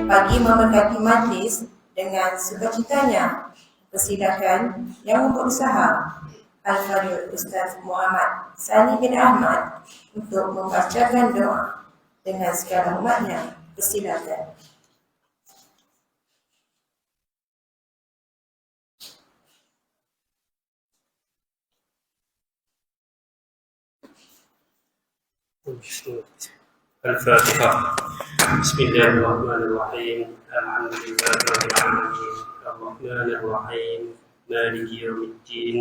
bagi memberkati majlis dengan sukacitanya, persilakan yang berusaha Al-Fadhil Ustaz Muhammad Sani bin Ahmad untuk membacakan doa dengan segala hormatnya. Persilakan. الفاتحة. بسم الله الرحمن الرحيم. الحمد لله رب العالمين الرحمن الرحيم مالك يوم الدين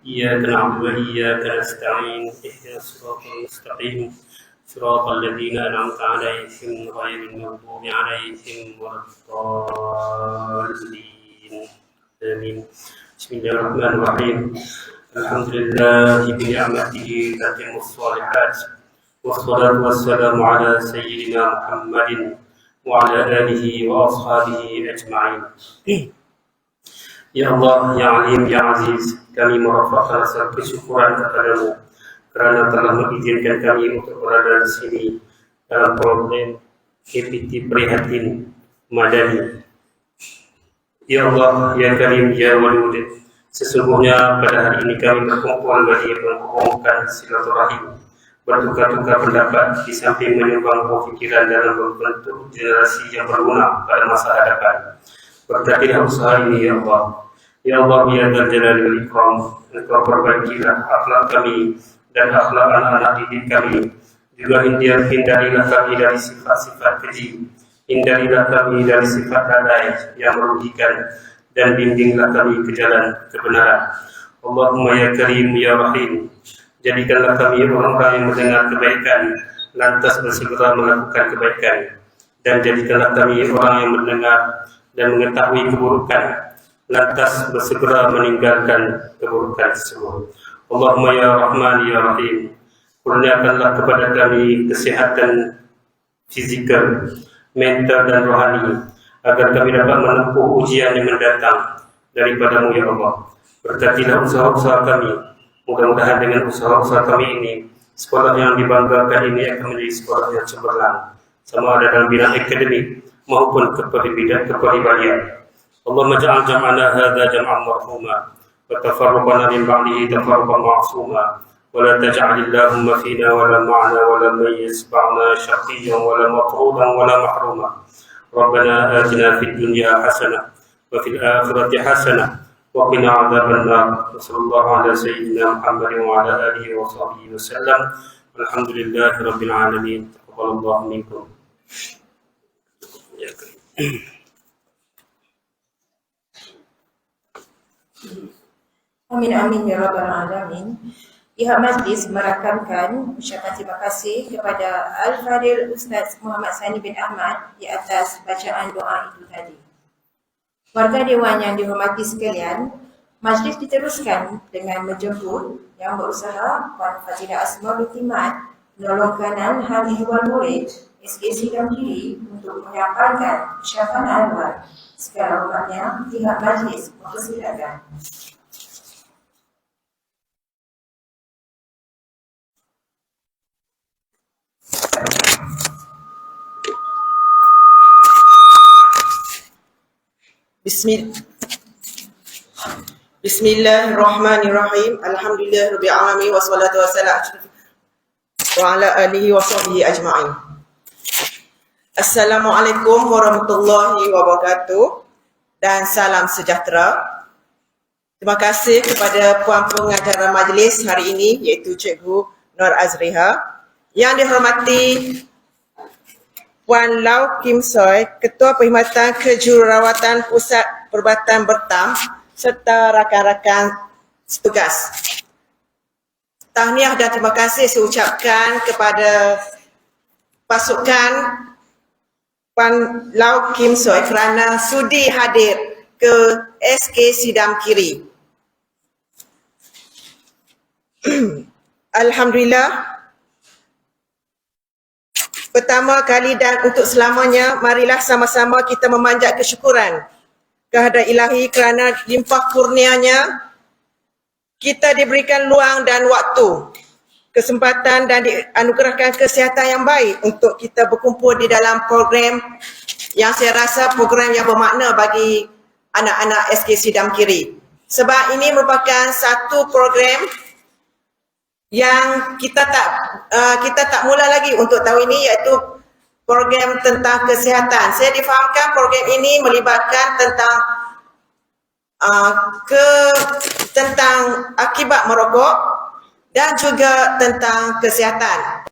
إياك نعبد وإياك نستعين اهدنا الصراط المستقيم صراط الذين أنعمت عليهم غير المغضوب عليهم ولا الضالين آمين. بسم الله الرحمن الرحيم. الحمد لله بنعمته تتم الصالحات والصلاة والسلام على سيدنا محمد وعلى آله وأصحابه أجمعين. Ya Allah, Ya Alim, Ya Aziz, kami merapatkan rasa kesyukuran kepadamu kerana telah mengizinkan kami untuk berada di sini dalam program KPT Prihatin Madani. Ya Allah, Ya Karim, Ya Wadud, sesungguhnya pada hari ini kami berkumpul bagi menghubungkan silaturahim, bertukar-tukar pendapat di samping menyumbang pemikiran dalam membentuk generasi yang berguna pada masa hadapan. Berkatilah usaha ini, Ya Allah. Ya Allah, Ya Dzal Jalali wal Ikram, Engkau perbaikilah akhlak kami dan akhlak anak-anak didik kami. Juga hindarilah kami dari sifat-sifat keji, hindarilah kami dari sifat lalai yang merugikan, dan bimbinglah kami ke jalan kebenaran. Allahumma Ya Karim, Ya Rahim, jadikanlah kami orang-orang yang mendengar kebaikan, lantas bersegera melakukan kebaikan. Dan jadikanlah kami orang yang mendengar dan mengetahui keburukan, lantas bersegera meninggalkan keburukan tersebut. Allahumma Ya Rahman, Ya Rahim, kurniakanlah kepada kami kesehatan fizikal, mental dan rohani, agar kami dapat menempuh ujian yang mendatang daripada-Mu, Ya Allah. Berkatilah usaha-usaha kami. Mudah-mudahan dengan usaha-usaha kami ini, sekolah yang dibanggakan ini akan menjadi sekolah yang cemerlang, sama ada dalam bidang akademik maupun kepribadian. Allahumma ja'al jam'ana hadza jam'an marhuma wa tafarruqana min ba'dihi tafarruqan ma'suma wa la taj'al Allahumma fina wa la ma'na wa la mayyiz ba'na shaqiyyan wa la matrudan wa la mahruma. Rabbana atina fid dunya hasanah wa fil akhirati hasanah wa qina adzaban nar. Sallallahu ala sayyidina Muhammadin wa ala alihi wa sahbihi wasallam. Alhamdulillahi rabbil alamin. Taqabbalallahu minkum. Amin amin ya rabbal alamin. Pihak majlis merakamkan ucapan terima kasih kepada Al-Fadhil Ustaz Muhammad Sani bin Ahmad di atas bacaan doa itu tadi. Warga Dewan yang dihormati sekalian, majlis diteruskan dengan menjemput yang berusaha Puan Fatilah Asmaul Utimat, penolong kanan Hal Ihwal Murid SK Sidam Kiri untuk menyampaikan ucapan awal. Segala hormatnya pihak majlis mempersilakan. Bismillahirrahmanirrahim. Alhamdulillahirabbil alamin wassalatu wassalamu wa ala alihi wa sahbihi ajma'in. Assalamualaikum warahmatullahi wabarakatuh dan salam sejahtera. Terima kasih kepada puan pengacara majlis hari ini iaitu Cikgu Nur Azriha. Yang dihormati Puan Lau Kim Soy, Ketua Perkhidmatan Kejururawatan Pusat Perubatan Bertam serta rakan-rakan setugas. Tahniah dan terima kasih saya ucapkan kepada pasukan Puan Lau Kim Soy kerana sudi hadir ke SK Sidam Kiri. Alhamdulillah. Pertama kali dan untuk selamanya, marilah sama-sama kita memanjat kesyukuran kehadrat Ilahi kerana limpah kurnianya kita diberikan luang dan waktu kesempatan dan dianugerahkan kesihatan yang baik untuk kita berkumpul di dalam program yang saya rasa program yang bermakna bagi anak-anak SKC Dam Kiri. Sebab ini merupakan satu program yang kita tak mula lagi untuk tahun ini, iaitu program tentang kesihatan. Saya difahamkan program ini melibatkan tentang akibat merokok dan juga tentang kesihatan.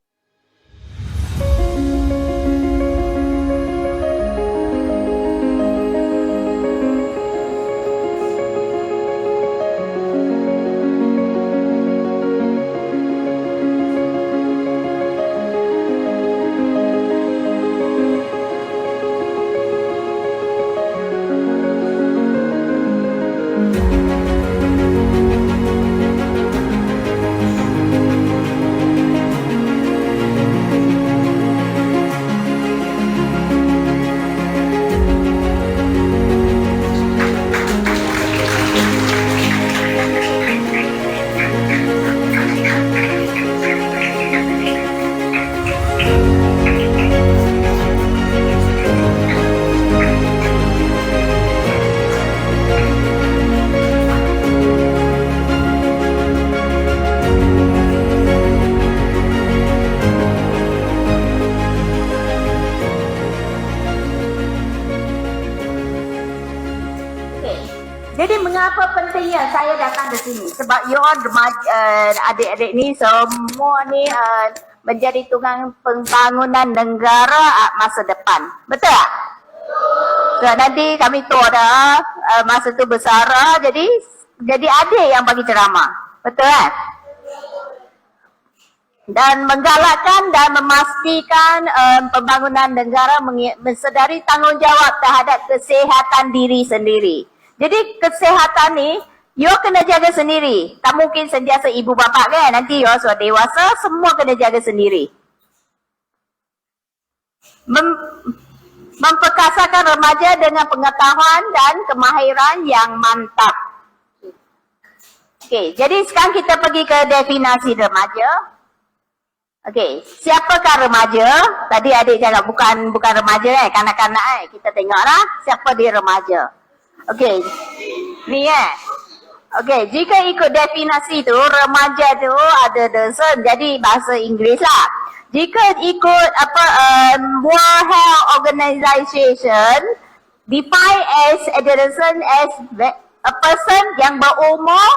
Jadi mengapa pentingnya saya datang ke sini? Sebab you all adik-adik ni semua ni menjadi tukang pembangunan negara masa depan. Betul tak? So, nanti kami tu ada masa tu bersara, jadi adik yang bagi ceramah. Betul kan? Dan menggalakkan dan memastikan pembangunan negara mensedari tanggungjawab terhadap kesihatan diri sendiri. Jadi kesihatan ni, you kena jaga sendiri. Tak mungkin sentiasa ibu bapa kan. Nanti you sudah dewasa, semua kena jaga sendiri. Memperkasakan remaja dengan pengetahuan dan kemahiran yang mantap. Okey, jadi sekarang kita pergi ke definisi remaja. Okey, siapakah remaja? Tadi adik cakap bukan remaja kanak-kanak Kita tengoklah siapa dia remaja. Okey, ni Okey, jika ikut definisi tu, remaja tu ada dosen, jadi bahasa Inggeris lah. Jika ikut World Health Organization, define as adolescent as a person yang berumur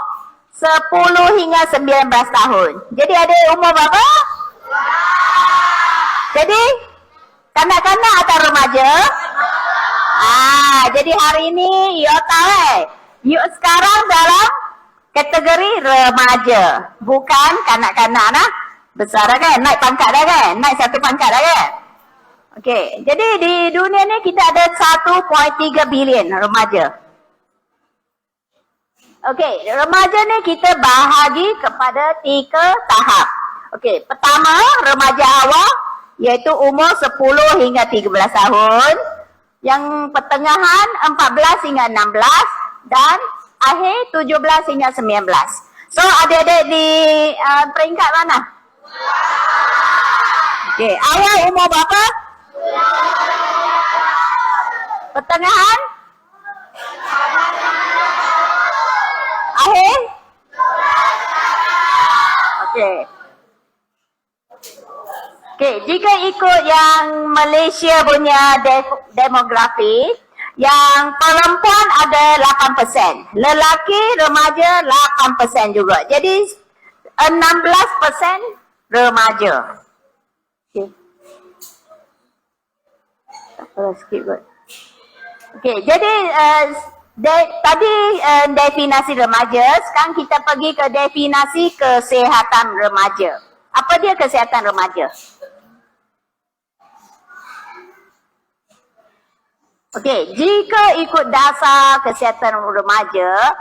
10 hingga 19 tahun. Jadi ada umur berapa? Jadi kanak-kanak atau remaja? Jadi hari ini you tahu you sekarang dalam kategori remaja, bukan kanak-kanak lah. Besar dah kan, naik pangkat dah kan, naik satu pangkat dah kan. Okey, jadi di dunia ni kita ada 1.3 bilion remaja. Okey, remaja ni kita bahagi kepada 3 tahap. Okey, pertama remaja awal iaitu umur 10 hingga 13 tahun. Yang pertengahan 14 hingga 16 dan akhir 17 hingga 19. So adik-adik di peringkat mana? Okey, awal umur berapa? Pertengahan? Akhir? Okey. Okey, jika ikut yang Malaysia punya demografi, yang perempuan ada 8%, lelaki remaja 8% juga. Jadi 16% remaja. Okey. Tak apa, skip kot. Okey, jadi tadi definisi remaja, sekarang kita pergi ke definisi kesihatan remaja. Apa dia kesihatan remaja? Okey, jika ikut dasar kesihatan remaja,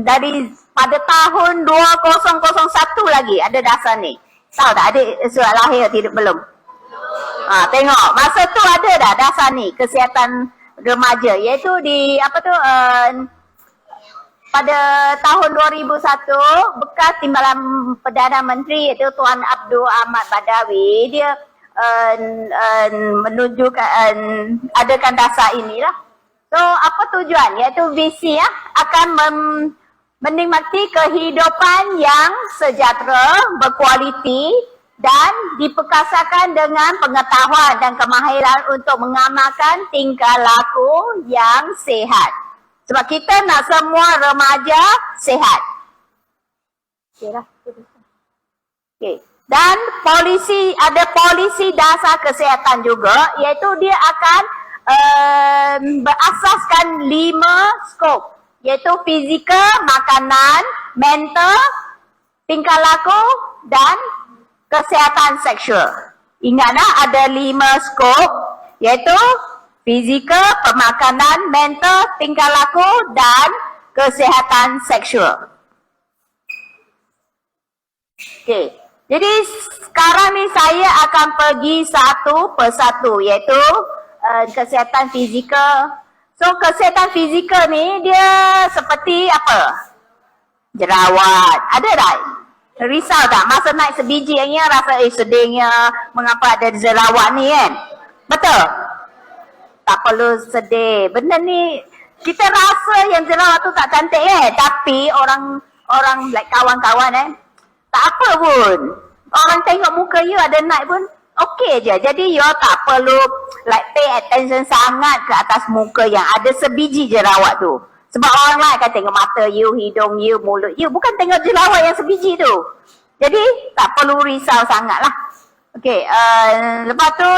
dari pada tahun 2001 lagi ada dasar ni. Tahu tak adik surat lahir tidak belum? Tengok, masa tu ada dah dasar ni, kesihatan remaja, iaitu di apa tu pada tahun 2001 bekas Timbalan Perdana Menteri iaitu Tuan Abdul Ahmad Badawi dia menunjukkan adakan dasar inilah. So apa tujuan? Iaitu visi akan menikmati kehidupan yang sejahtera, berkualiti dan diperkasakan dengan pengetahuan dan kemahiran untuk mengamalkan tingkah laku yang sihat. Sebab kita nak semua remaja sihat. Okay. Dan ada polisi dasar kesihatan juga, iaitu dia akan berasaskan 5 skop, iaitu fizikal, makanan, mental, tingkah laku dan kesihatan seksual. Ingatlah ada 5 skop, iaitu fizikal, pemakanan, mental, tingkah laku dan kesihatan seksual. Okey. Jadi sekarang ni saya akan pergi satu persatu, iaitu kesihatan fizikal. So kesihatan fizikal ni dia seperti apa? Jerawat. Ada tak? Risau tak? Masa naik sebiji ni rasa sedihnya mengapa ada jerawat ni kan? Betul? Tak perlu sedih. Benda ni kita rasa yang jerawat tu tak cantik tapi orang like kawan-kawan tak apa pun. Orang tengok muka you ada naik pun okey je. Jadi you tak perlu like pay attention sangat ke atas muka yang ada sebiji jerawat tu. Sebab orang lain akan tengok mata you, hidung you, mulut you. Bukan tengok jerawat yang sebiji tu. Jadi tak perlu risau sangat lah. Okey, lepas tu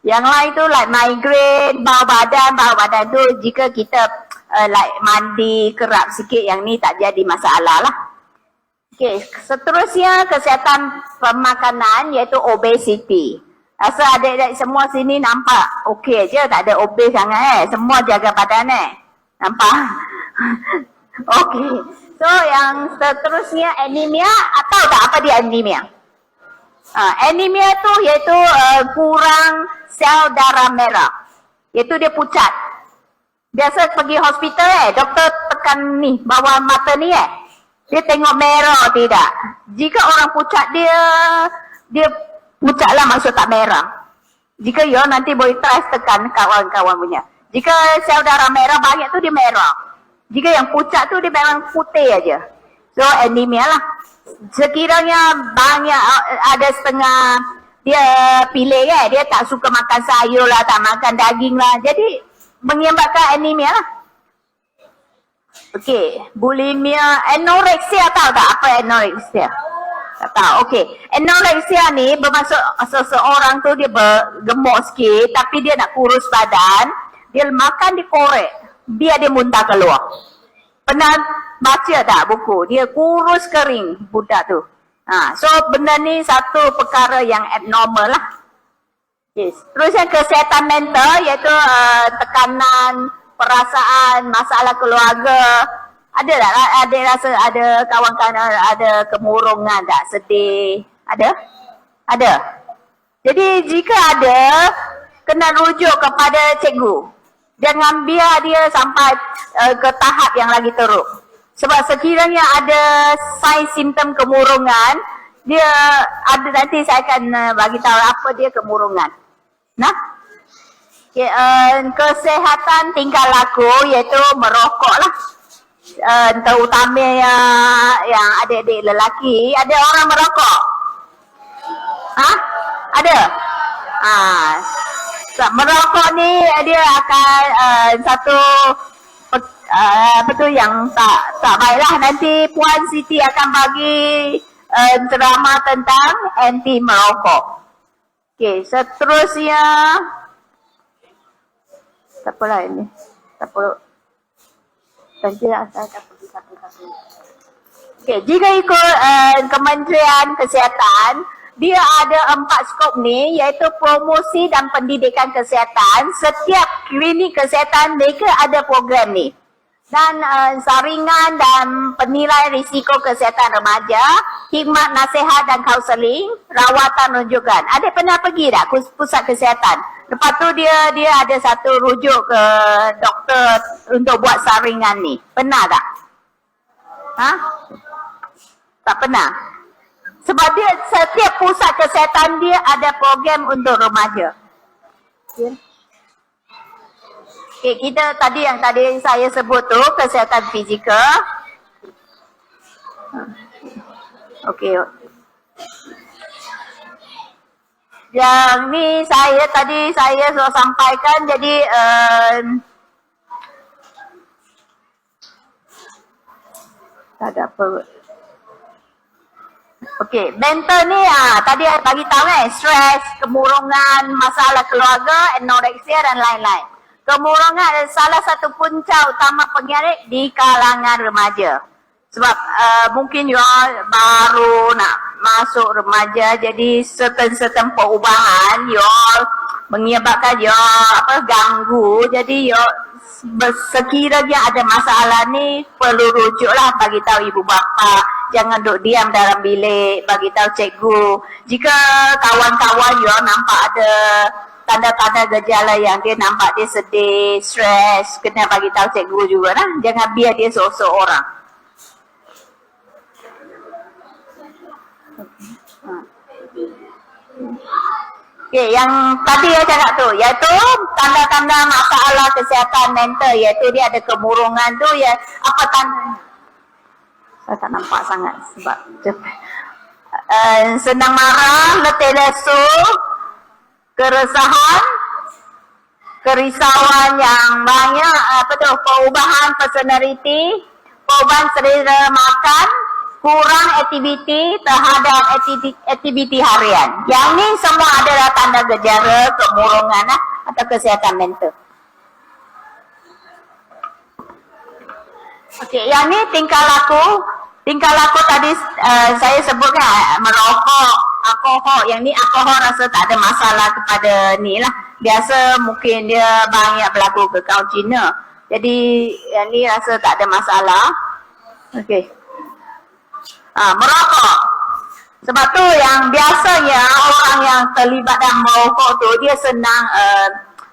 yang lain tu like migraine, bau badan tu jika kita like mandi kerap sikit yang ni tak jadi masalah lah. Okey, seterusnya kesihatan pemakanan iaitu obesity. Rasa adik-adik semua sini nampak okey je, tak ada obes sangat semua jaga badan nampak? Okey. So yang seterusnya anemia, tahu tak apa dia anemia? Anemia tu iaitu kurang sel darah merah. Iaitu dia pucat. Biasa pergi hospital doktor tekan ni bawah mata ni dia tengok merah tidak. Jika orang pucat dia pucat lah maksud tak merah. Jika you nanti boleh try tekan kawan-kawan punya. Jika sel darah merah banyak tu dia merah. Jika yang pucat tu dia memang putih aja. So anemia lah. Sekiranya banyak ada setengah dia pilih dia tak suka makan sayur lah, tak makan daging lah. Jadi menyebabkan anemia lah. Okey, bulimia, anoreksia tahu tak apa anoreksia? Tak tahu. Okey, anoreksia ni bermaksud seseorang tu dia gemuk sikit tapi dia nak kurus badan, dia makan dikorek, biar dia muntah keluar. Pernah baca tak buku? Dia kurus kering budak tu. So benda ni satu perkara yang abnormal lah. Yes. Terus yang kesihatan mental iaitu tekanan, perasaan, masalah keluarga. Ada tak? Ada rasa ada kawan-kawan ada kemurungan tak? Sedih? Ada? Ada. Jadi jika ada, kena rujuk kepada cikgu. Jangan biar dia sampai ke tahap yang lagi teruk. Sebab sekiranya ada sign simptom kemurungan, dia ada nanti saya akan bagi tahu apa dia kemurungan. Nah, kesihatan tingkah laku iaitu merokok lah. Terutama yang adik-adik lelaki, ada orang merokok. Ada? Merokok ni dia akan satu betul yang tak baiklah. Nanti Puan Siti akan bagi ceramah tentang anti merokok. Okey, seterusnya tak apalah ini. Tak perlu. Nanti saya akan pergi satu-satu. Okey, jika ikut Kementerian Kesihatan, dia ada 4 skop ni iaitu promosi dan pendidikan kesihatan. Setiap klinik kesihatan mereka ada program ni. Dan saringan dan penilai risiko kesihatan remaja, khidmat nasihat dan kaunseling, rawatan rujukan. Ada pernah pergi tak pusat kesihatan? Lepas tu dia ada satu rujuk ke doktor untuk buat saringan ni. Pernah tak? Ha? Tak pernah. Sebab dia setiap pusat kesihatan dia ada program untuk remaja. Yeah. Okay, kita tadi yang tadi saya sebut tu kesihatan fizikal. Okey. Yang ni saya sudah sampaikan, jadi tak ada apa. Okey, mental ni tadi saya bagi tahu stres, kemurungan, masalah keluarga, anoreksia dan lain-lain. Kemurungan adalah salah satu punca utama penyakit di kalangan remaja. Sebab mungkin you baru nak masuk remaja, jadi certain perubahan you menyebabkan you ganggu. Jadi you sekiranya ada masalah ni perlu rujuklah, bagi tahu ibu bapa. Jangan duduk diam dalam bilik, bagi tahu cikgu. Jika kawan-kawan you nampak ada tanda-tanda gejala yang dia nampak dia sedih, stres, kena bagi tahu cikgu juga lah. Jangan biar dia seorang orang. Okay, yang tadi saya cakap tu, iaitu tanda-tanda masalah kesihatan mental, iaitu dia ada kemurungan tu, ya apa tandanya? Saya tak nampak sangat sebab senang marah, letih lesu, keresahan, kerisauan yang banyak, perubahan personality, perubahan selera makan, kurang aktiviti terhadap aktiviti harian. Yang ni semua adalah tanda gejala kemurungan atau kesihatan mental. Okey, yang ni tingkah laku. Tingkah laku tadi saya sebutkan merokok, alkohol. Yang ni alkohol rasa tak ada masalah kepada ni lah. Biasa mungkin dia banyak berlaku ke kaum Cina. Jadi yang ni rasa tak ada masalah. Okey. Merokok. Sebab tu yang biasanya orang yang terlibat dalam merokok tu dia senang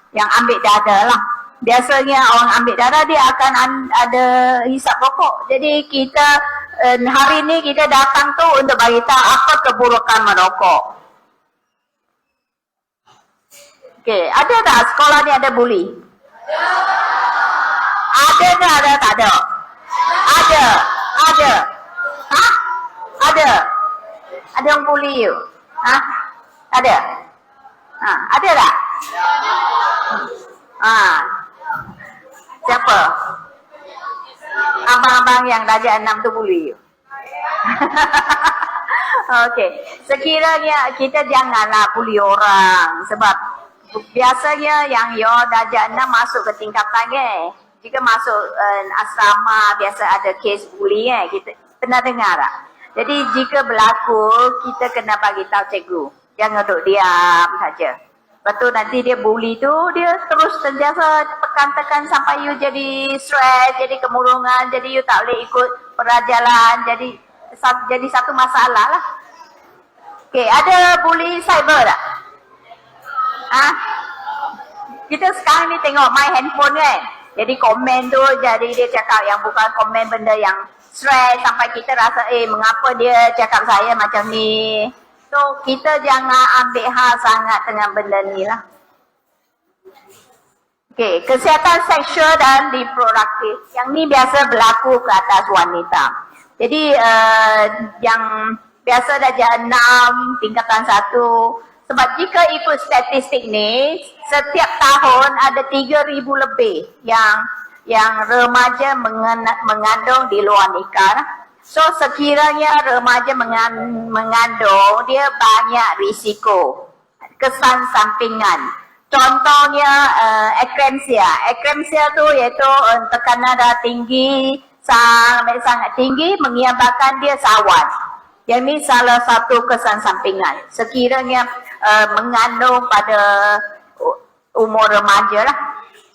yang ambil darah lah. Biasanya orang ambil darah dia akan ada hisap rokok. Jadi kita hari ni kita datang tu untuk bagi tahu apa keburukan merokok. Okey, ada tak sekolah ni ada buli? Ada ke ada tak ada? Ada. Ada. Ha? Ada. Ada yang buli you? Ha? Ada. Ada tak? Siapa? Abang-abang yang darjah 6 tu buli you? Okey, sekiranya kita janganlah buli orang, sebab biasanya yang yo darjah 6 masuk ke tingkatan jika masuk asrama biasa ada kes buli kita pernah dengar tak? Jadi jika berlaku kita kena bagi tahu cikgu, jangan duduk diam saja. Lepas tu nanti dia bully tu, dia terus sentiasa tekan-tekan sampai you jadi stres, jadi kemurungan, jadi you tak boleh ikut pelajaran, jadi satu masalah lah. Okay, ada bully cyber tak? Kita sekarang ni tengok main handphone kan, jadi komen tu, jadi dia cakap yang bukan komen benda yang stres sampai kita rasa mengapa dia cakap saya macam ni. So, kita jangan ambil hal sangat dengan benda ni lah. Okay, kesihatan seksual dan reproduktif. Yang ni biasa berlaku ke atas wanita. Jadi, yang biasa darjah 6, tingkatan 1. Sebab jika ikut statistik ni, setiap tahun ada 3,000 lebih yang remaja mengandung di luar nikah. So sekiranya remaja mengandung, dia banyak risiko, kesan sampingan. Contohnya eklemsia. Eklemsia tu iaitu tekanan darah tinggi, sangat tinggi mengiabatkan dia sawan. Yang ini salah satu kesan sampingan. Sekiranya mengandung pada umur remaja lah.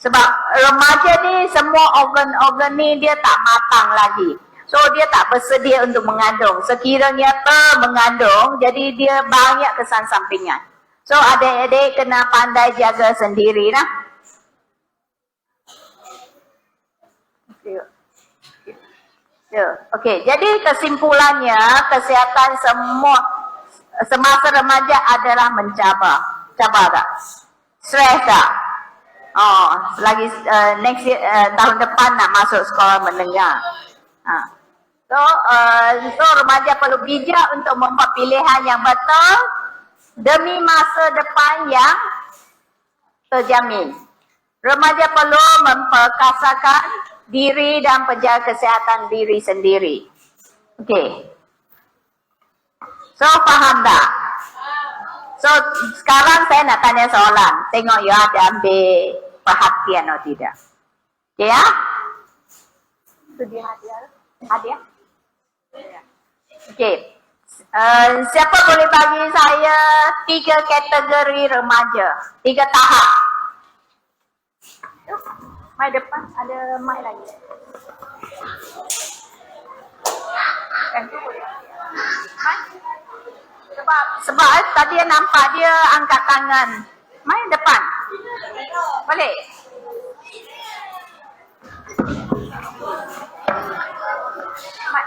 Sebab remaja ni semua organ-organ ni dia tak matang lagi. So dia tak bersedia untuk mengandung. Sekiranya mengandung, jadi dia banyak kesan sampingan. So adik-adik kena pandai jaga sendiri lah. Okey, jadi kesimpulannya kesihatan semasa remaja adalah mencabar. Cabar tak? Stres tak? Oh, lagi next year, tahun depan nak masuk sekolah menengah. So remaja perlu bijak untuk membuat pilihan yang betul demi masa depan yang terjamin. Remaja perlu memperkasakan diri dan penjaga kesihatan diri sendiri. Okey. So faham tak? So sekarang saya nak tanya soalan. Tengok you ada ambil perhatian atau tidak. Okey ya? Itu dia hadiah. Hadiah? Okey. Siapa boleh bagi saya 3 kategori remaja? 3 tahap. Mai depan ada mai lagi. Kan tu boleh. Mai. Sebab tadi nampak dia angkat tangan. Mai depan. Boleh. Mai.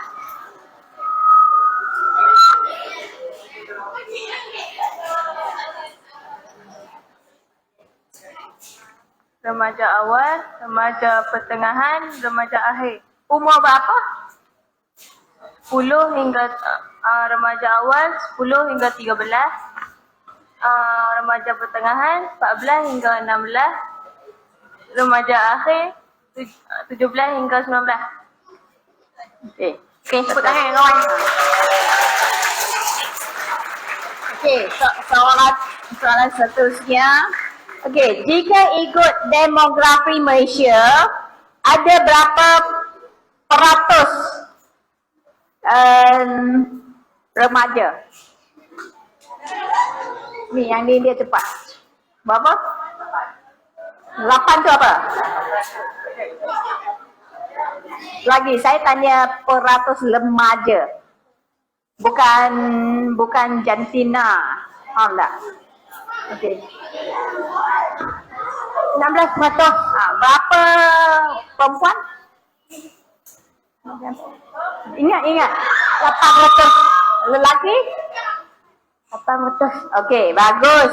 Remaja awal, remaja pertengahan, remaja akhir. Umur berapa? 10 hingga remaja awal 10 hingga 13. Remaja pertengahan 14 hingga 16. Remaja akhir 17 hingga 19. Okey, tepuk tangan kawan. Okey, soalan seterusnya. Okey, jika ikut demografi Malaysia, ada berapa peratus remaja? Ni yang ni dia cepat. Berapa? 8 tu apa? Lagi saya tanya peratus remaja. Bukan jantina. Faham tak? Okey. 16%. Berapa perempuan? Ingat. 8%. Lelaki? 8%. Okey, bagus.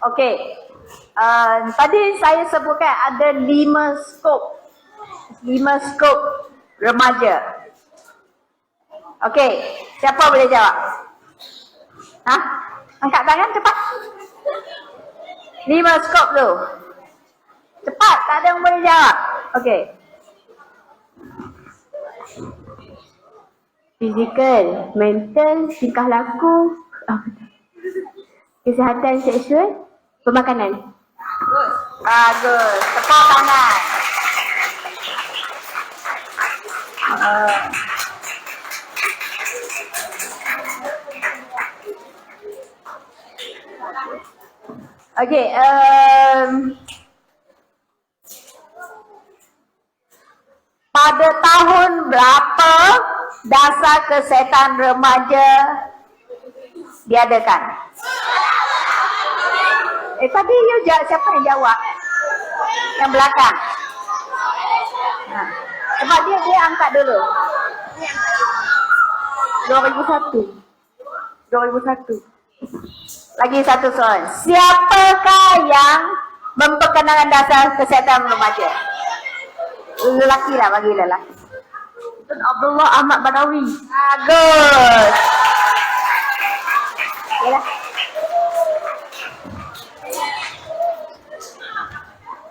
Okey. Tadi saya sebutkan ada 5 skop. 5 skop remaja. Okey, siapa boleh jawab? Angkat tangan cepat. 5 skop tu. Cepat, tak ada yang boleh jawab. Okey. Fizikal, mental, tingkah laku, kesihatan seksual, pemakanan. Bagus. Tepuk tangan. Okey, pada tahun berapa dasar kesihatan remaja diadakan? Tadi you jawab, siapa yang jawab? Yang belakang. Sebab dia angkat dulu. 2001. Lagi satu soalan. Siapakah yang memperkenalkan dasar kesihatan remaja? Lelaki lah, bagi lelaki. Tun Abdullah Ahmad Badawi. Bagus. Yalah.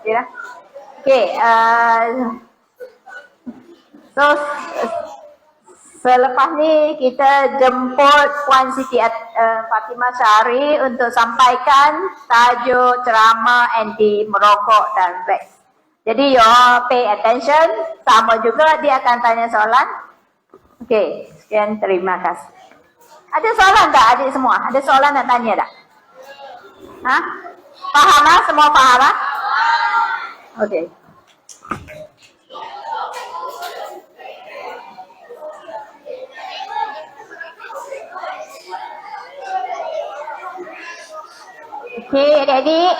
Yalah. Okey, so selepas ni kita jemput Puan Siti Fatimah Syahri untuk sampaikan tajuk ceramah anti merokok dan vapes. Jadi you all pay attention. Sama juga dia akan tanya soalan. Okey, sekian, terima kasih. Ada soalan tak adik semua? Ada soalan nak tanya tak? Ha? Faham lah? Semua faham lah? Okey. Okey, adik-adik.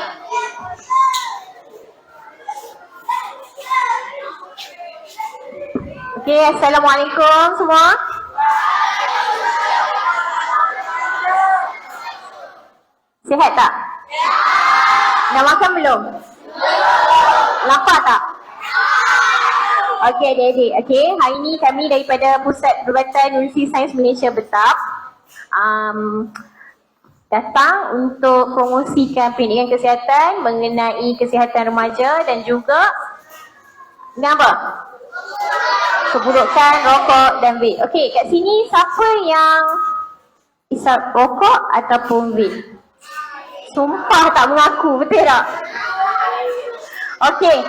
Okey, Assalamualaikum semua. Sihat tak? Dah makan belum? Lapar tak? Okey adik-adik. Okey, hari ni kami daripada Pusat Perubatan Universiti Sains Malaysia Betap datang untuk promosikan pendidikan kesihatan mengenai kesihatan remaja dan juga dengan apa? Keburukan rokok dan vape. Okey, kat sini siapa yang isap rokok ataupun vape? Sumpah tak mengaku, betul tak? Okey.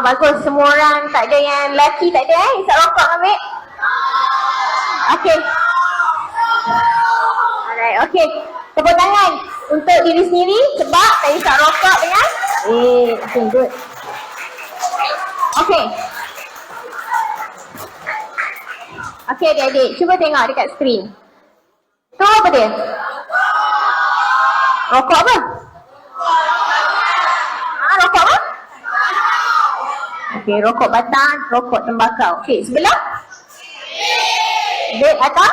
Bagus, semua orang tak ada yang lelaki tak ada isap rokok dengan vape? Okey. Alright, okey. Tepuk tangan untuk diri sendiri sebab tak isap rokok dengan okay, good. Okey. Okey adik-adik, cuba tengok dekat skrin. Tu apa dia? Rokok apa? Rokok apa? Okey, rokok batang, rokok tembakau. Okey, sebelah? Vape atau?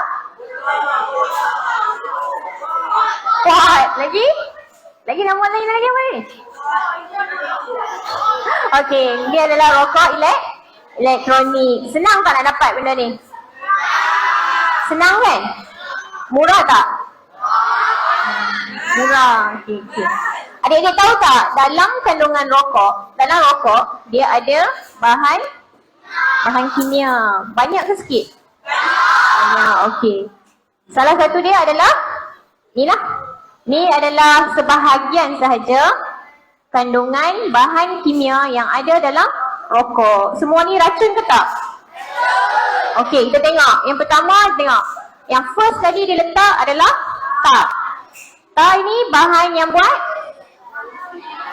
Kuat. Lagi? Lagi nama lain lagi apa ni? Okey, dia adalah rokok elektronik. Senang tak nak dapat benda ni? Senang kan? Murah tak? Murah. Okey. Adik-adik tahu tak dalam kandungan rokok, dalam rokok dia ada bahan kimia. Banyak ke sikit? Banyak. Okey. Salah satu dia adalah ni lah. Ni adalah sebahagian sahaja kandungan bahan kimia yang ada dalam rokok. Semua ni racun ke tak? Okey, kita tengok. Yang pertama tengok. Yang first tadi dia letak adalah tar. Tar ini bahan yang buat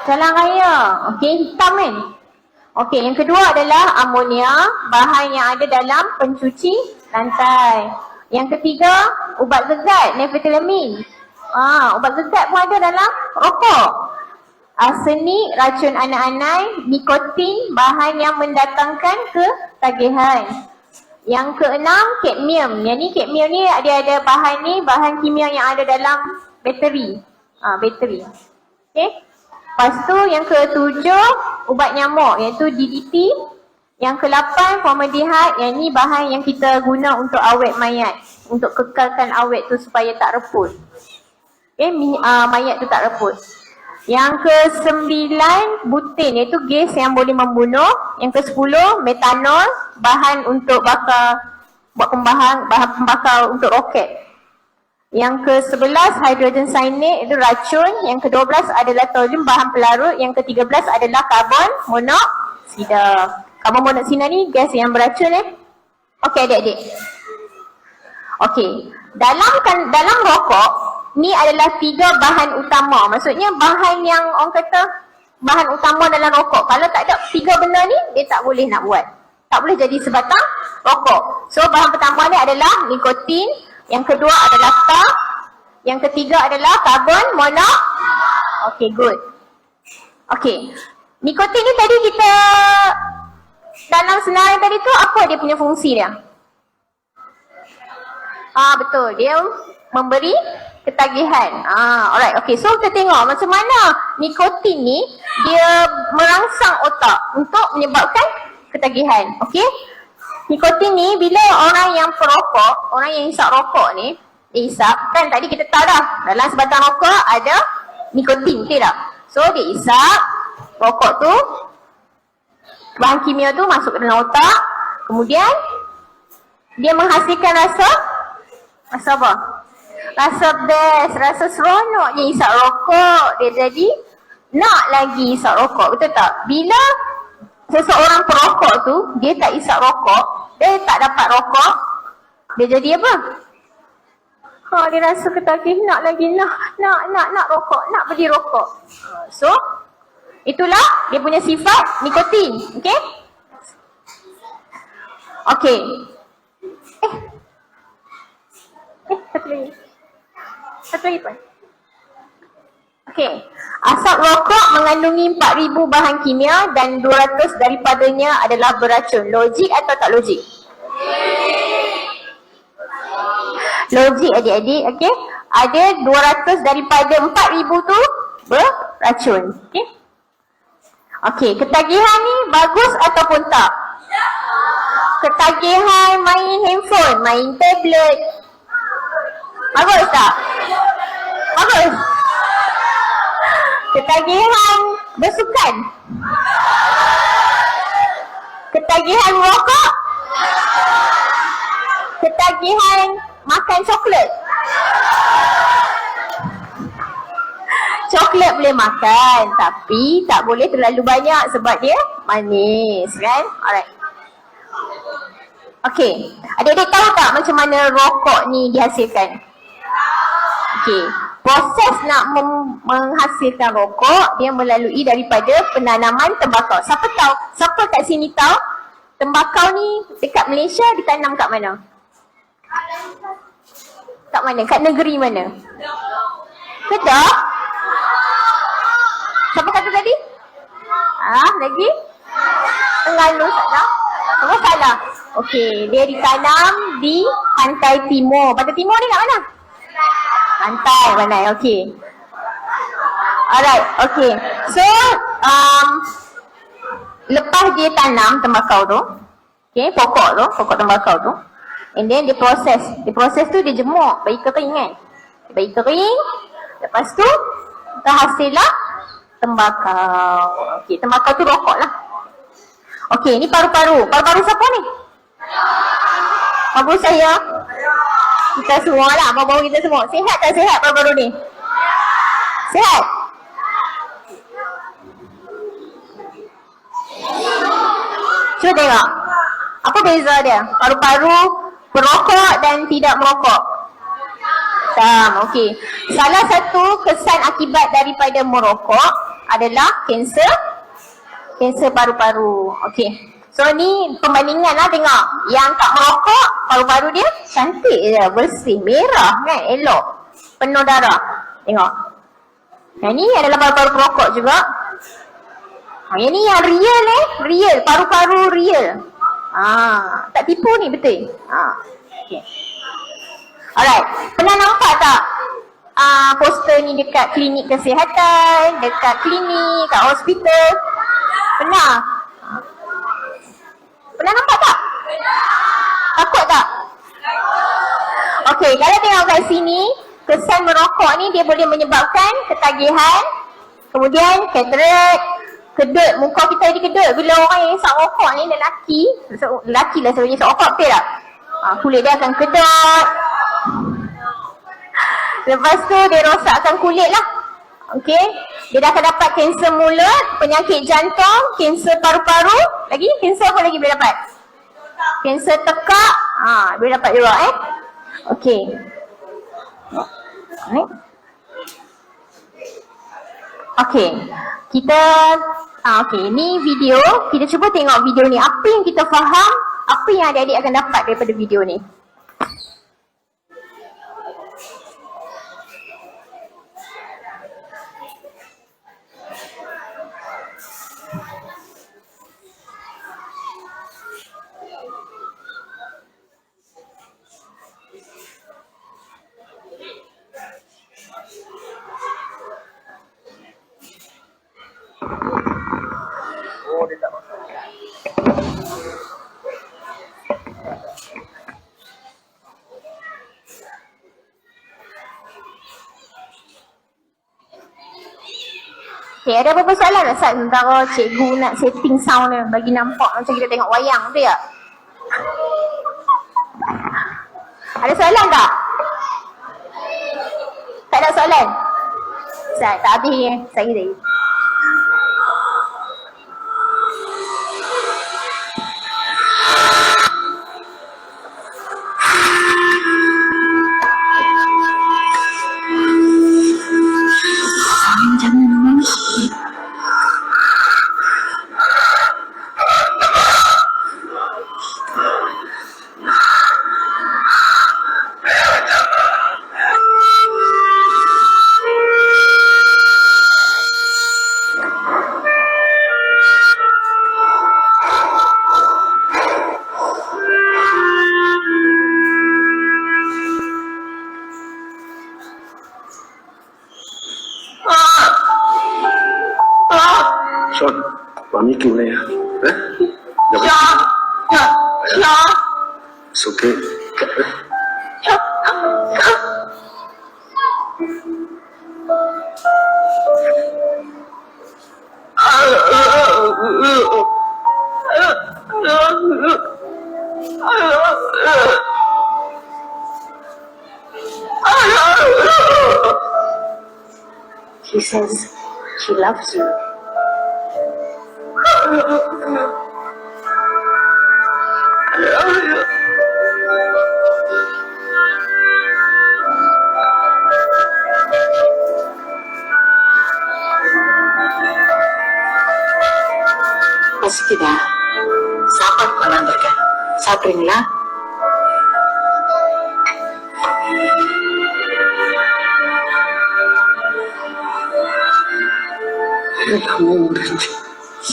jalan raya. Okey, hitam kan? Okey, yang kedua adalah amonia, bahan yang ada dalam pencuci lantai. Yang ketiga, ubat gegat, nifetelamin. Ubat gegat pun ada dalam rokok. Arsenik, racun anak-anak, nikotin, bahan yang mendatangkan ketagihan. Yang keenam, kadmium. Yang ni kadmium ni dia ada bahan ni, bahan kimia yang ada dalam bateri. Bateri. Okey. Lepas tu yang ketujuh, ubat nyamuk iaitu DDT. Yang ke-8, formaldehyde. Yang ni bahan yang kita guna untuk awet mayat. Untuk kekalkan awet tu supaya tak reput. Okay, mayat tu tak reput. Yang ke-9, butin iaitu gas yang boleh membunuh. Yang ke-10, metanol, bahan untuk bakar, buat bahan pembakar untuk roket. Yang ke-11, hydrogen cyanide itu racun. Yang ke-12 adalah toluene, bahan pelarut. Yang ke-13 adalah karbon monoksida. Karbon monoksida ni gas yang beracun Okey adik-adik. Okey, dalam rokok ni adalah 3 bahan utama. Maksudnya bahan yang orang kata bahan utama dalam rokok. Kalau tak ada 3 benda ni, dia tak boleh nak buat. Tak boleh jadi sebatang rokok. So bahan pertama ni adalah nikotin. Yang kedua adalah tar. Yang ketiga adalah karbon Okey, good. Okey. Nikotin ni tadi kita dalam senarai tadi tu apa dia punya fungsi dia? Betul. Dia memberi ketagihan. Alright. Okay. So kita tengok macam mana nikotin ni dia merangsang otak untuk menyebabkan ketagihan. Okay. Nikotin ni bila orang yang perokok, orang yang hisap rokok ni, dia hisap, kan tadi kita tahu dah dalam sebatang rokok ada nikotin, betul tak? So dia hisap rokok tu, bahan kimia tu masuk ke dalam otak, kemudian dia menghasilkan rasa apa? Rasa best, rasa seronok je hisap rokok. Dia jadi nak lagi hisap rokok, betul tak? Bila seseorang perokok tu, dia tak isap rokok, dia tak dapat rokok, dia jadi apa? Dia rasa ketagih nak lagi, nak rokok, nak pergi rokok. So, itulah dia punya sifat nikotin. Okay? Okay. Satu lagi pun. Okay. Asap rokok mengandungi 4,000 bahan kimia dan 200 daripadanya adalah beracun. Logik atau tak logik? Logik adik-adik, okay? Ada 200 daripada 4,000 tu beracun. Okay? Okay, ketagihan ni bagus ataupun tak? Ketagihan main handphone, main tablet, bagus tak? Bagus. Ketagihan bersukan, ketagihan merokok, ketagihan makan coklat. Coklat boleh makan, tapi tak boleh terlalu banyak sebab dia manis, kan? Alright. Okay, adik-adik tahu tak macam mana rokok ni dihasilkan? Okay, proses nak menghasilkan rokok, dia melalui daripada penanaman tembakau. Siapa tahu? Siapa kat sini tahu tembakau ni dekat Malaysia ditanam kat mana? Kat mana? Kat negeri mana? Kedah? Siapa kata tadi? Lagi? Terengganu tak tahu? Apa salah? Okey, dia ditanam di pantai timur. Pantai timur ni kat mana? Pantai, okey. Alright, okey. So, lepas dia tanam tembakau tu, okey, pokok tembakau tu, and then dia proses. Dia proses tu dia jemur, bagi kering kan? Bagi kering, lepas tu terhasillah tembakau. Okey, tembakau tu rokok lah. Okey, ni paru-paru. Paru-paru siapa ni? Paru saya. Kita semua lah, paru-paru kita semua. Sihat tak sihat paru-paru ni? Sihat? Cuba tengok. Apa beza dia? Paru-paru merokok dan tidak merokok. Okey. Salah satu kesan akibat daripada merokok adalah kanser paru-paru. Okey. So ni perbandingan lah, tengok. Yang tak merokok, paru-paru dia cantik je, bersih, merah kan, elok, penuh darah. Tengok. Yang ni adalah paru-paru perokok juga. Yang ni yang real real, paru-paru real. Tak tipu ni, betul. Okay. Alright, pernah nampak tak poster ni dekat klinik kesihatan, dekat klinik, kat hospital? Pernah? Pernah nampak tak? Takut tak? Okey, kalau tengok kat sini, kesan merokok ni dia boleh menyebabkan ketagihan, kemudian katarak, kedut, muka kita jadi kedut. Bila orang yang isap rokok ni, lelaki lah sebenarnya isap rokok, betul tak? Kulit dia akan kedut. Lepas tu dia rosakkan kulit lah. Okey, dia dah akan dapat kanser mulut, penyakit jantung, kanser paru-paru, lagi kanser apa lagi boleh dapat? Kanser tekak, boleh dapat juga Okey. Okey. Kita okey, ni video, kita cuba tengok video ni. Apa yang kita faham, apa yang adik-adik akan dapat daripada video ni? Okay, ada apa-apa soalan tak sementara cikgu nak setting sound dia bagi nampak macam kita tengok wayang, betul tak? Ada soalan tak? Tak ada soalan? Tak habis saya tadi. Sean, mami क्यों नहीं है? It's okay. She says she loves you. பசிக்குதா? சாப்பாடு கொண்டாந்துருக்கேன், சாப்பிட்றீங்களா?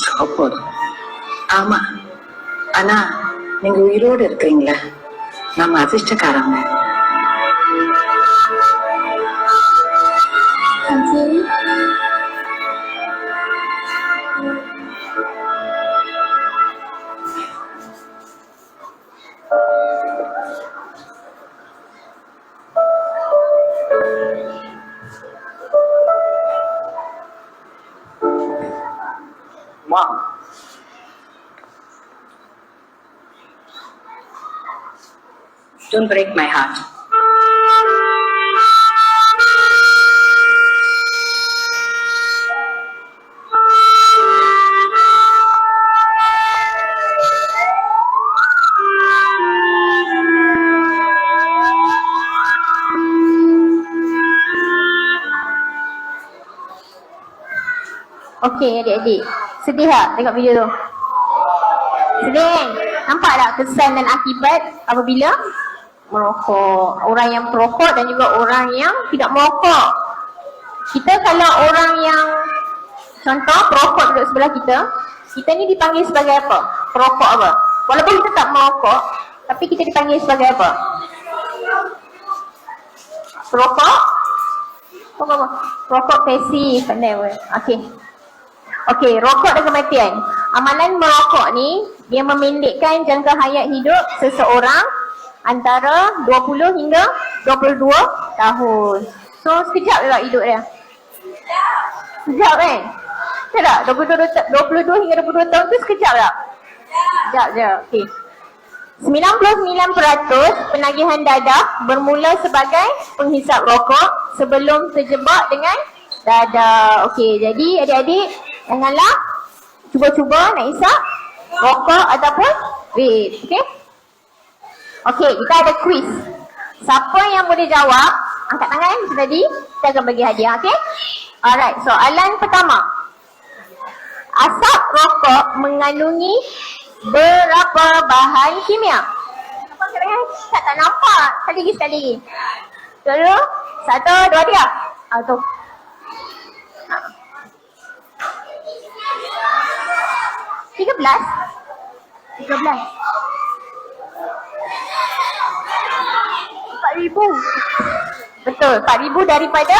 சாப்பாடு. ஆமா, ஆனா நீங்க உயிரோடு இருக்கிறீங்களா? நம்ம அதிர்ஷ்டக்காரங்க. Mom. Don't break my heart. Okey adik-adik, sedih tak tengok video tu? Sedih. Nampak tak kesan dan akibat apabila merokok? Orang yang perokok dan juga orang yang tidak merokok. Kita kalau orang yang contoh perokok duduk sebelah kita ni dipanggil sebagai apa? Perokok apa? Walaupun kita tak merokok, tapi kita dipanggil sebagai apa? Perokok? Apa? Perokok pasif, pandai pun. Okey. Okey, rokok dan kematian. Amalan merokok ni, dia memendekkan jangka hayat hidup seseorang antara 20 hingga 22 tahun. So, sekejap je tak hidup dia? Sekejap kan? Betul tak? 22 hingga 22 tahun tu sekejap tak? Sekejap je, okey. 99% penagihan dadah bermula sebagai penghisap rokok sebelum terjebak dengan dadah. Okey, jadi adik-adik janganlah cuba-cuba nak hisap rokok ataupun vape. Okey? Okey, kita ada quiz. Siapa yang boleh jawab, angkat tangan macam tadi, kita akan bagi hadiah. Okey? Alright, soalan pertama. Asap rokok mengandungi berapa bahan kimia? Nampak angkat tangan? Tak nampak. Sekali lagi. Dulu, 1, 2, 3. Tu. 13? 4,000. Betul, 4,000 daripada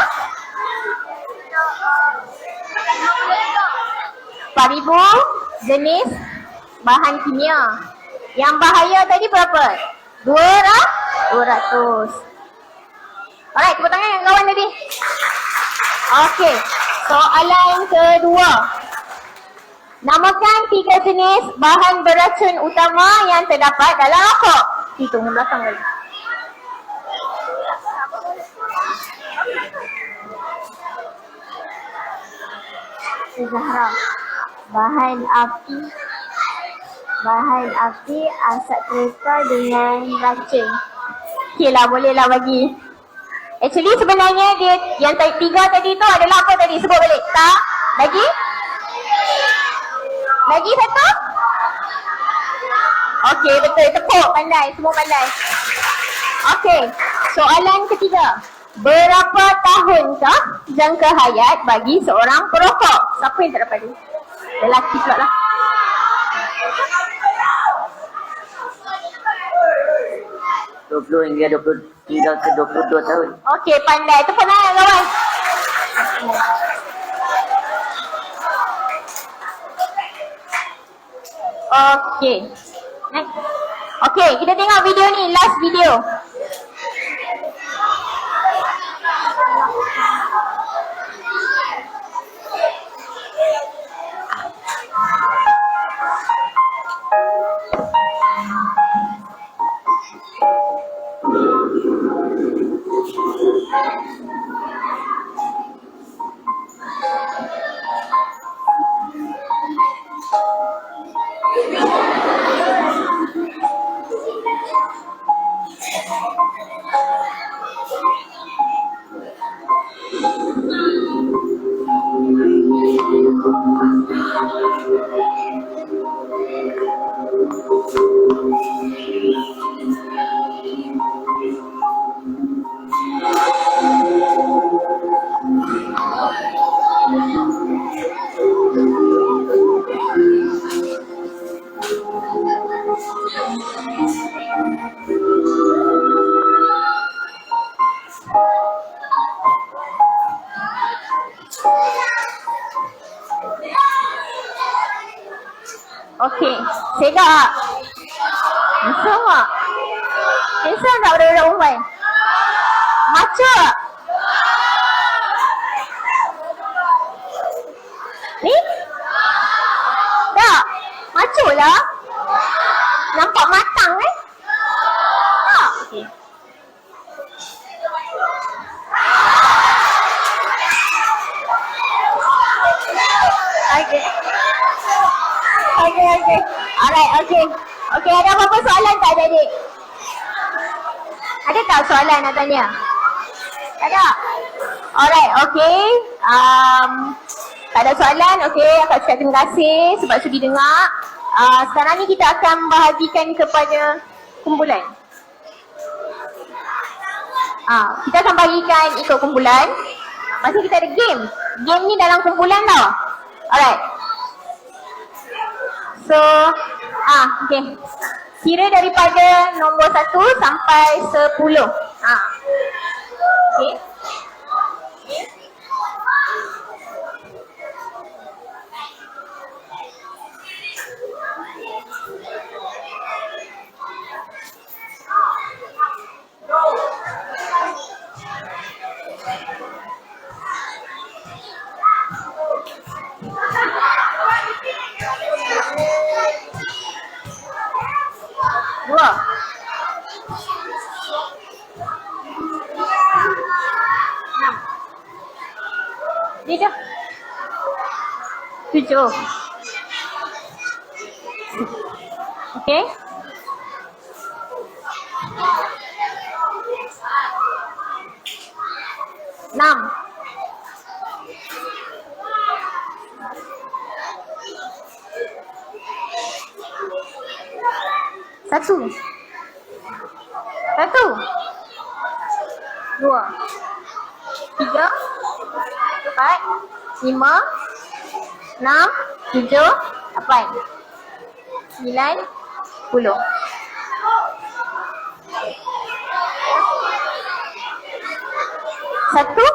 4,000 jenis bahan kimia. Yang bahaya tadi berapa? 200. Alright, tepuk tangan yang kawan tadi. Okey, soalan kedua. Namakan 3 jenis bahan beracun utama yang terdapat dalam rokok. Hitung belakang lagi. Zahra. Bahan api, asap kereta dengan racun. Okeylah, bolehlah bagi. Actually sebenarnya dia yang 3 tadi tu adalah apa tadi? Sebut balik. Tak? Lagi satu? Okey, betul. Tepuk. Pandai. Semua pandai. Okey. Soalan ketiga. Berapa tahunkah jangka hayat bagi seorang perokok? Siapa yang tak dapat ni? Lelaki pula lah. Hingga 23 ke 22 tahun. Okey, pandai. Tepuk tangan kawan. Okey. Next. Okey, kita tengok video ni, last video. Okey, segak. Handsome tak? Handsome tak budak-budak perempuan? Macho tak? Ni? Tak? Macho lah. Nampak matang tak? Okey. Okay. Okay. Alright, okay. Okay, ada apa-apa soalan tak adik-adik? Ada tak soalan nak tanya? Ada? Alright, okay. Tak ada soalan, okay. Akak cakap terima kasih sebab sudi dengar. Sekarang ni kita akan bahagikan kepada kumpulan. Kita akan bagikan ikut kumpulan. Masih kita ada game. Game ni dalam kumpulan tau. Alright. So, okay. Kira daripada nombor 1 sampai 10. Okay. Dua. Ni dah. 7. Okay. Enam. Satu. Dua. Tiga. Empat. Lima. Enam. Tujuh. Lapan. 9, 10. Satu.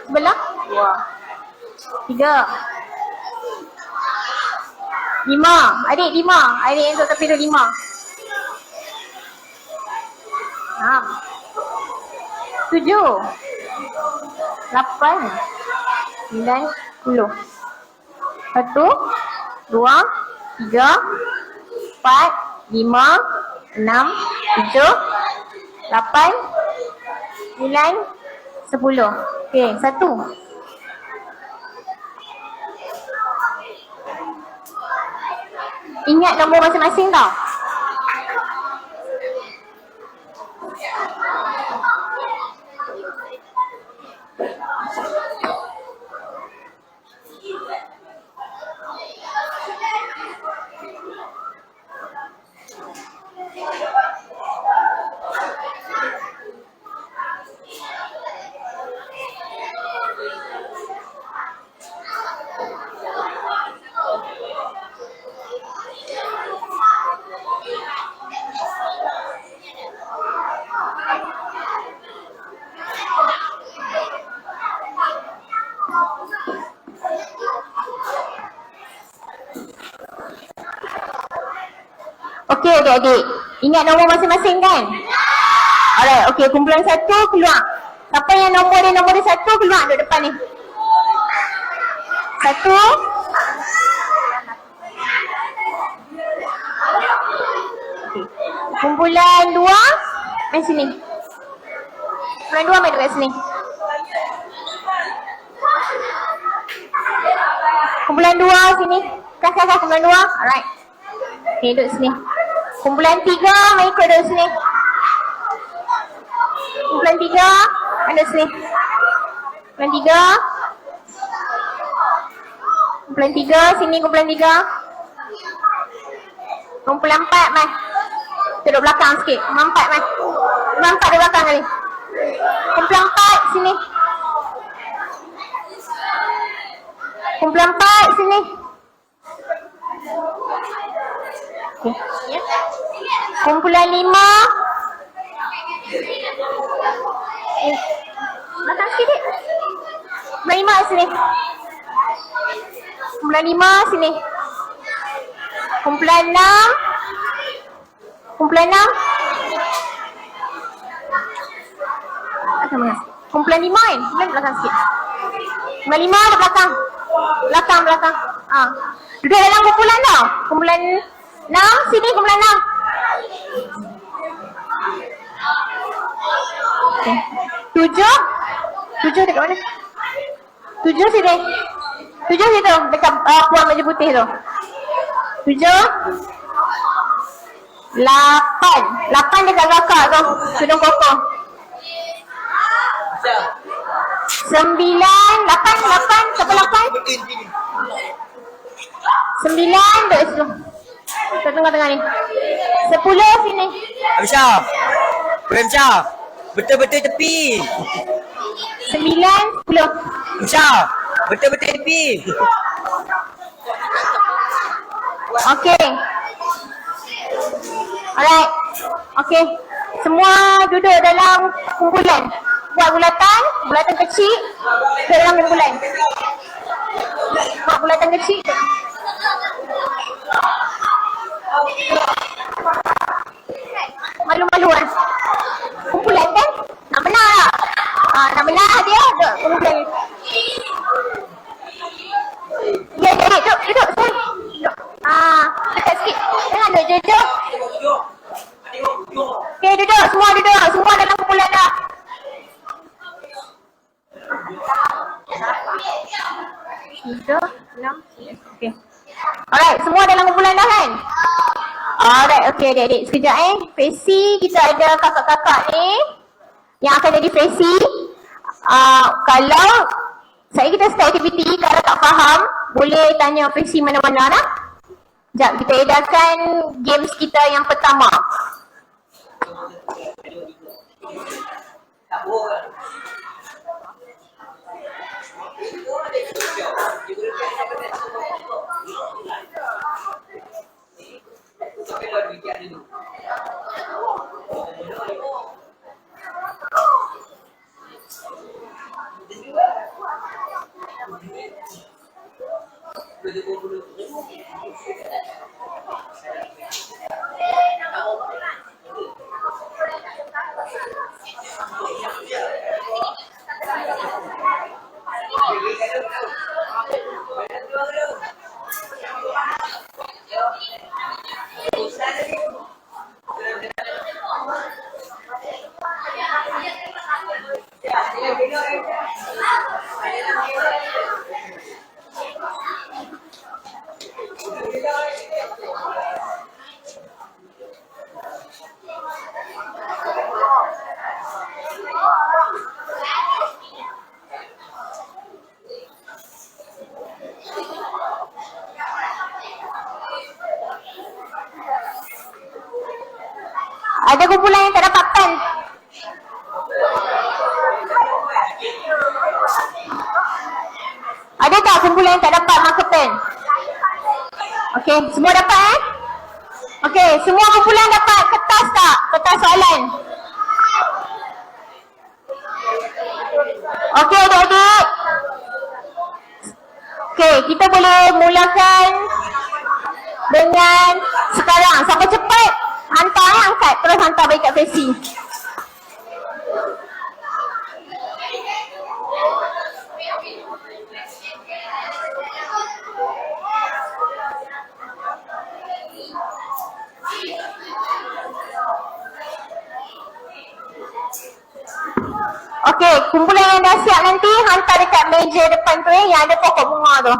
Sebelah. 2. 3. 5. Adik 5. Adik yang tak pilih 5. 6. 7. 8. 9, 10. 1, 2, 3, 4, 5, 6, 7, 8, 9, 10. Okey, 1. Ingat nombor masing-masing tau. Okey adik-adik. Ingat nombor masing-masing kan? Alright, okey. Kumpulan 1 keluar. Siapa yang nombor dia 1 keluar duduk depan ni. 1. Kumpulan 2 main sini. Kumpulan 2 main dekat sini. Kumpulan 2 sini. Kak, kumpulan 2. Alright. Okay, duduk sini. Kumpulan 3 main ikut duduk sini. Kumpulan 3 main duduk sini. Kumpulan 3. Kumpulan 3 sini kumpulan 3. Kumpulan 4 main. Duduk belakang sikit. Kumpulan 4 main. Kumpulan 4 di belakang kali. Kumpulan 4 sini. Kumpulan 4 sini. Okay. Ya. Kumpulan 5. Belakang sikit. Kumpulan 5 sini. Kumpulan 5 sini. Kumpulan 6. Kumpulan 6. Kumpulan 5 kan? Kumpulan belakang sikit. Kumpulan 5 ada belakang. Belakang. Duduk dalam kumpulan tau. Kumpulan 6 sini kumpulan 6. Okay. 7 dekat mana? 7 sini. 7 situ dekat puan baju putih tu. 7. 8 dekat kakak tu. Tudung kokong. 9. 8 siapa 8? 9 duduk situ. Kat tengah-tengah ni. 10 sini. Amsyah. Amsyah. Betul-betul tepi. 9, 10. Amsyah. Betul-betul tepi. Okey. Alright. Okey. Semua duduk dalam kumpulan. Buat bulatan kecil ke dalam kumpulan. Buat bulatan kecil. Malu-malu kan? Kumpulan kan? Nak menang tak? Nak menang dia duduk kumpulan. Ya, duduk. Duduk. Dekat sikit. Jangan duduk. Okay, duduk. Semua duduk. Semua dalam kumpulan dah. Duduk. 6. Okay. Alright, semua dalam kumpulan dah kan? Alright, okay adik-adik. Sekejap Fesi, kita ada kakak-kakak ni yang akan jadi Fesi. Kalau kita start aktiviti, kalau tak faham, boleh tanya Fesi mana-mana lah. Sekejap, kita edarkan games kita yang pertama. Ada kumpulan yang tak dapat pen. Ada tak kumpulan yang tak dapat marker pen? Okey, semua dapat Okey, semua kumpulan dapat kertas tak? Kertas soalan. Okey adik-adik. Okey, kita boleh mulakan dengan Sekarang, siapa cepat? Hantar, angkat. Terus hantar balik kat Fesi. Okey, kumpulan yang dah siap nanti hantar dekat meja depan tu yang ada pokok bunga tu.